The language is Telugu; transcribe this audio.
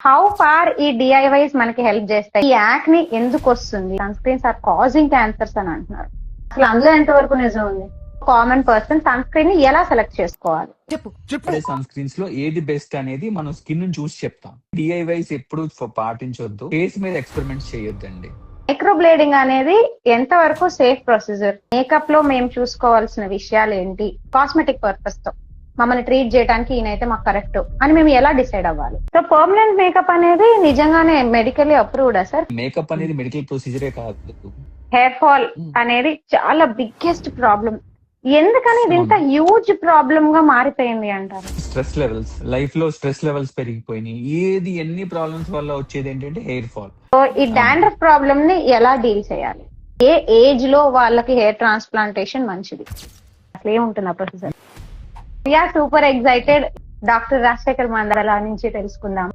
హౌ ఫార్ ఈ డిఐవైస్ మనకి హెల్ప్ చేస్తాయి? ఈ యాక్ని ఎందుకు వస్తుంది? Sunscreens are causing cancers అని అంటున్నారు. అసలు అందులో ఎంతవరకు నిజం ఉంది? కామన్ పర్సన్ సన్ స్క్రీన్ ని ఎలా సెలెక్ట్ చేసుకోవాలి? సన్ స్క్రీన్స్ లో ఏది బెస్ట్ అనేది మనం స్కిన్ ని చూసి చెప్తాం. డిఐవైస్ ఎప్పుడు పాటించొద్దు. ఫేస్ మీద ఎక్స్పెరిమెంట్స్ చేయొద్దండి. మైక్రోబ్లేడింగ్ అనేది ఎంత వరకు సేఫ్ ప్రొసీజర్? మేకప్ లో మేము చూసుకోవాల్సిన విషయాలు ఏంటి? కాస్మెటిక్ పర్పస్ తో మమ్మల్ని ట్రీట్ చేయడానికి ఈయనైతే మాకు కరెక్ట్ అని మేము ఎలా డిసైడ్ అవ్వాలి? సో పర్మనెంట్ మేకప్ అనేది నిజంగానే మెడికల్లీ అప్రూవ్డా సార్? మేకప్ అనేది మెడికల్ ప్రొసీజరే కాదు. హెయిర్ ఫాల్ అనేది చాలా బిగ్గెస్ట్ ప్రాబ్లం. ఎందుకని ఇది ఇంత హ్యూజ్ ప్రాబ్లం గా మారిపోయింది అంటారు? స్ట్రెస్ లెవెల్స్, లైఫ్ లో స్ట్రెస్ లెవెల్స్ పెరిగిపోయినాయి. ఎన్ని ప్రాబ్లమ్స్ వల్ల వచ్చేది ఏంటంటే హెయిర్ ఫాల్. సో ఈ డాండ్రఫ్ ప్రాబ్లమ్ ని ఎలా డీల్ చేయాలి? ఏ ఏజ్ లో వాళ్ళకి హెయిర్ ట్రాన్స్ప్లాంటేషన్ మంచిది? అసలు ఏముంటుంది ఆ procedure? Super excited. Doctor Rajasekhar మందల నుంచి తెలుసుకుందాం.